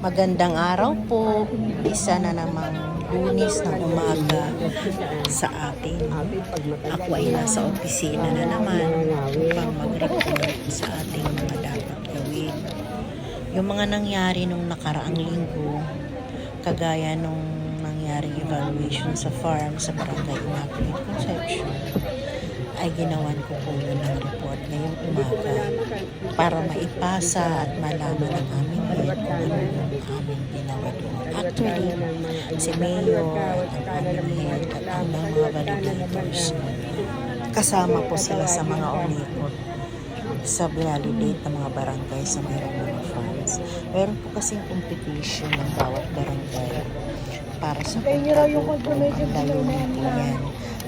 Magandang araw po. Isa na namang Lunes ng umaga sa atin. Ako ay nasa opisina na naman upang mag-report sa ating mga dapat gawin. Yung mga nangyari nung nakaraang linggo, kagaya nung nangyaring evaluation sa farm sa Barangay Immaculate Conception, ay ginawan ko po yun ng report ngayong umaga para maipasa at malaman ng aming head kung ano yung aming ginawa doon. Actually, si Mayor at ang aming head at ang mga validators, kasama po sila sa mga umikot sa validate ng mga barangay sa mayroong mga funds. Meron po kasing competition ng bawat barangay para sa kontrata po. Ang layunin po yan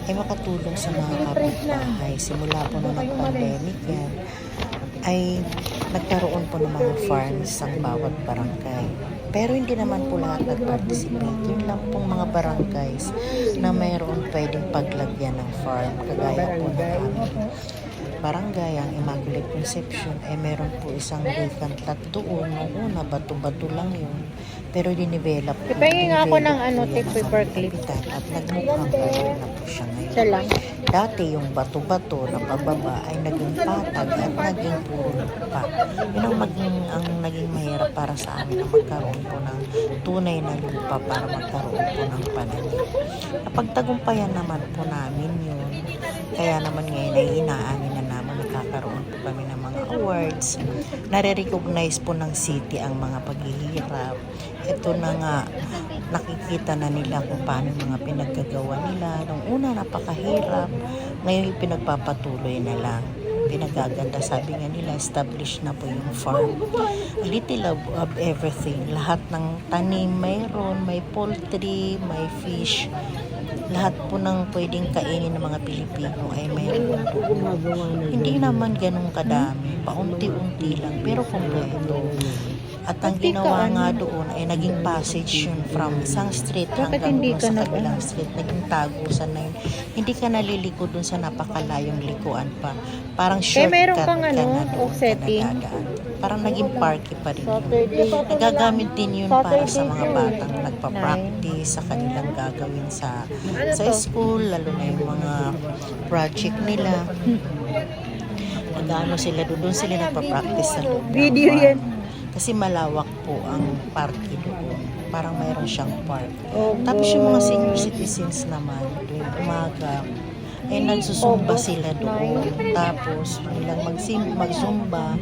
ay makatulong sa mga kapitbahay. Simula po nung nag-pandemic yan, ay nagkaroon po ng mga farms ang bawat barangay. Pero hindi naman po lahat nag-participate. Yun lang pong mga barangays na mayroon pwedeng paglagyan ng farm. Kagaya po ng aming barangay, ang Immaculate Conception, ay meron po isang vacant lot doon. Noong una, bato-bato lang yun. Pero dinevelop po. Ipahingin nga ako ng tape paper clip. At nagmukhang pwede na po siya ngayon. Siya lang. Dati yung bato-bato na pababa ay naging patag at naging puro lupa. Yun ang naging mahirap para sa amin na magkaroon po ng tunay na lupa para magkaroon po ng pananim. Napagtagumpayan naman po namin yun. Kaya naman ngayon ay inaamin na naman nakakaroon po kami ng mga awards. Nare-recognize po ng city ang mga paghihirap. Ito na nga, nakikita na nila kung paano mga pinagkagawa nila. Nung una napakahirap, ngayon pinagpapatuloy na lang. Pinagaganda, sabi nga nila, established na po yung farm. A little of everything. Lahat ng tanim mayroon, may poultry, may fish. Lahat po ng pwedeng kainin ng mga Pilipino ay mayroon doon. Hindi naman ganun kadami, paunti-unti lang, pero kompleto. At ang ginawa nga doon ay naging passage yun from isang street hanggang doon sa kabilang street. Naging tagusan na yun. Hindi ka naliliko doon sa napakalayong likuan pa. Parang shortcut ka na doon ka nadadaan. Parang naging parky pa rin yun. Nagagamit din yun para sa mga batang nagpa-practice sa kanilang gagawin sa school, lalo na yung mga project nila. Nag-ano sila doon sila nagpa-practice sa loob. Video yan. Kasi malawak po ang parke doon. Parang mayroon siyang park. Tapos yung mga senior citizens naman, tuwing umaga, ay nagsusumba sila doon. Tapos, nilang magsumba,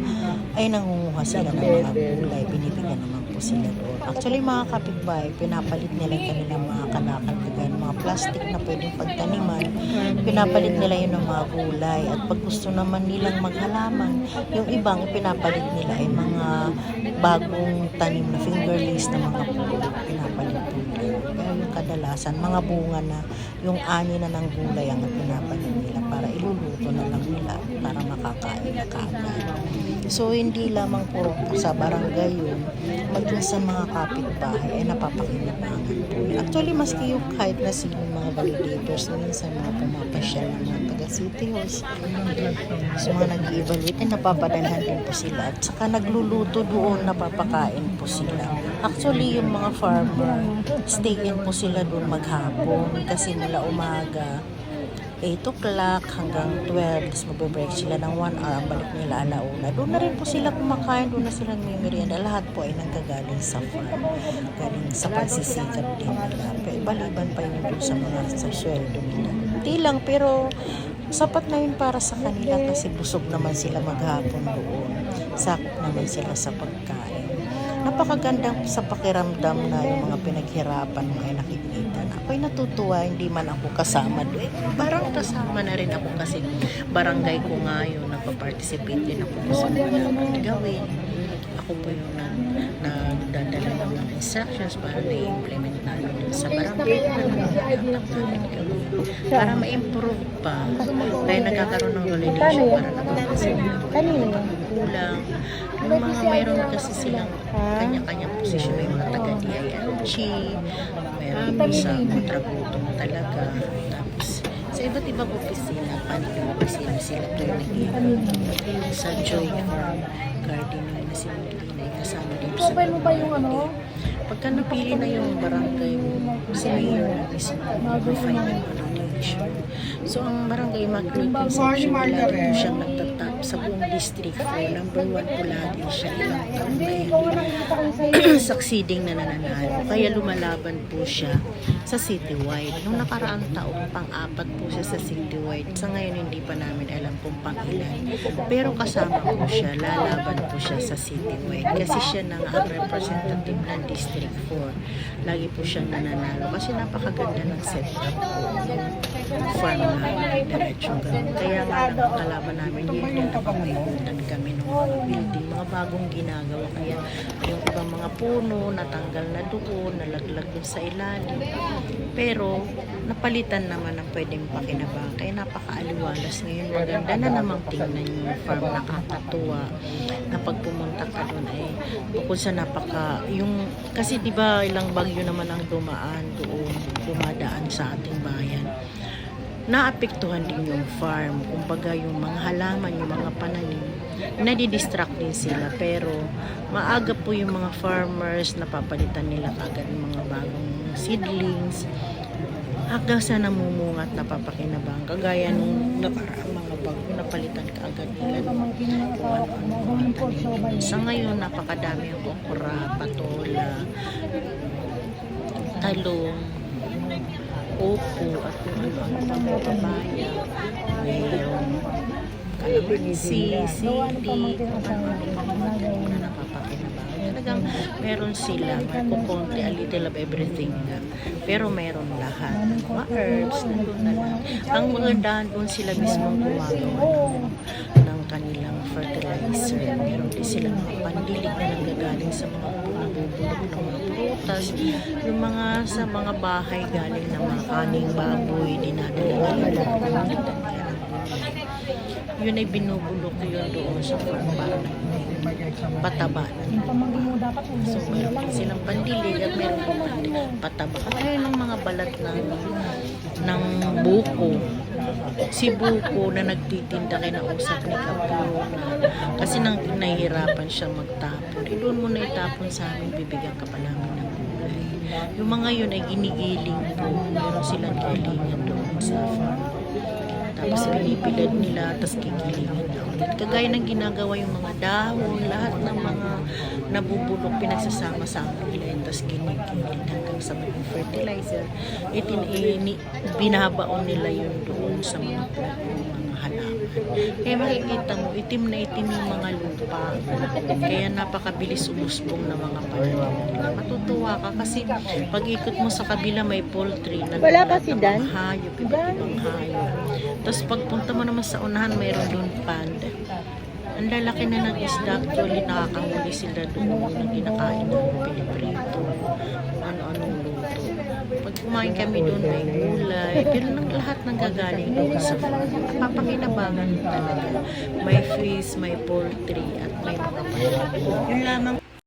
ay nangunguha sila ng mga gulay. Binibigyan naman po sila doon. Actually, mga kapitbahay, pinapalit nila yung kanilang mga kalakal, mga plastic na pwedeng pagtaniman. Pinapalit nila yun ng mga gulay. At pag gusto naman nilang maghalaman, yung ibang pinapalit nila ay mga bagong tanim na fingerlings na mga pulo. Pinapalit po nila. Pero yung kadalasan, mga bunga na yung ani na ng gulay ang pinapalit nila para iluluto na lang nila para makakain na kaagad. So, hindi lamang puro sa barangay yun, maging sa mga kapitbahay ay napapakinabangan po. Actually, maski yung kahit na sino mga validators, minsan mga pumapasyal ng mga taga-city halls, so mga nag-evaluate, ay napapadalhan din po sila. At saka nagluluto doon, napapakain po sila. Actually, yung mga farmer, stay in po sila doon maghapon kasi mula umaga 8 o'clock hanggang 12, tapos magbe-break sila ng 1 hour, ang balik nila alauna. Doon na rin po sila kumakain, doon na sila merienda. Lahat po ay nanggagaling sa farm, galing sa pagsisikap din nila. Baliban pa yun doon sa mga sa sweldo nila. Hindi lang, pero sapat na yun para sa kanila kasi busog naman sila maghapon doon. Sakop naman sila sa pagkain. Napakagandang sa pakiramdam na yung mga pinaghirapan mo ay nakikita na. Ako'y natutuwa, hindi man ako kasama doon. Parang kasama na rin ako kasi barangay ko nga yun, nagpa-participate din ako sa mga dapat gawin. Ako po yung nagdadala ng mga instructions para na-implement namin sa barangay para ma-improve pa. Kaya nagkakaroon ng validation para naman sila kulang. Yung mga mayroon kasi silang kanya-kanyang posisyon. May mga taga-DILG, mayroon sa kontrabutong talaga. Tapos sa Sa iba't ibang opisina, panig opisina sila tuwing nag-iwan. Sa Joy Farm Gardening na sinulina, kasama dito sa pagka napili na yung barangay, si Mayor na mismo mag-final allocation. So, ang barangay Immaculate Conception, lagi po siyang nagtatap sa buong district 4. Number 1 po lagi siya. Ilang taon na yun. Succeeding na nananalo. Kaya lumalaban po siya sa citywide. Nung nakaraang taong pang-apat po siya sa citywide. Sa ngayon, hindi pa namin alam kung pang-ilan. Pero kasama po siya. Lalaban po siya sa citywide. Kasi siya na ang representative ng District 4. Lagi po siya nananalo. Kasi napakaganda ng setup po. Farm namin. Diretso ganun. Kaya nga lang ang kalaban namin yun din napapikutan kami ng mga building. Mga bagong ginagawa. Kaya yung ibang mga puno natanggal na doon, nalaglag doon sa ilalim. Pero napalitan naman ang pwedeng pakinabang. Kaya napakaaliwalas ngayon. Maganda na namang tingnan yung farm, nakakatuwa. Na pag pumunta ka doon ay bukod sa kasi di ba ilang bagyo naman ang dumadaan sa ating bayan. Naapektuhan din yung farm. Kumbaga yung mga halaman, yung mga pananim, nadidistract din sila. Pero maaga po yung mga farmers, napapalitan nila kagad ng mga bagong seedlings hanggang sa namumungat napapakinabang. Kagaya nung nakaraang mga bagyo, napalitan kaagad nila ng kung ano-ano mga tanim. Sa ngayon, napakadami ang okra, patola, talong, opo, at kung ano-ano pa mga papaya, mayroong kalamansi, sili, kung ano-ano pa mga tanim na napapakinabang. Talagang meron sila, may kukonti, a little of everything na. Pero meron lahat. Mga herbs, nandun na lang. Ang magandahan doon sila mismo gumagawa ng kanilang fertilizer. Meron din sila mga pandilig na nanggagaling sa mga nabubulok ng mga prutas. Yung mga sa mga bahay galing ng mga kaning baboy, dinadala nila ng pagkakita nila ng gulay. Yun ay binubulok yun doon sa farm para na pataba na nila. So, meron din silang pandilig at meron din pataba. Kaya ng mga balat ng buko. Si buko na nagtitinda kay nausap ni Kapro na kasi nahihirapan siya magtapon. Doon mo na itapon sa amin, bibigyan ka pa namin ng gulay. Yung mga yun ay ginigiling po. Meron silang gilingan doon sa farm. Tapos pinipilad nila, tapos kikilingan na ulit. Kagaya ng ginagawa yung mga dahon, lahat ng mga nabubulok, pinagsasama-sama nila, tapos ginigiling hanggang sa maging fertilizer. Binabaon nila yun doon sa mga halaman. Kaya makikita mo, itim na itim yung mga lupa. Kaya napakabilis umusbong na mga pananim nila. Matutuwa ka kasi pag ikot mo sa kabila may poultry na Wala pa si Dan? hayop, iba't ibang hayop. Tapos pagpunta mo naman sa unahan, mayroon doon panda. Ang lalaki na ng isda, actually nakakahuli sila doon na kinakain ng piniprito, ano-anong luto. Pag kumain kami doon, may gulay, pero lahat nang gagaling doon sa farm. Napapakinabangan talaga. May fish, may poultry, at may mga pananim. Yun lamang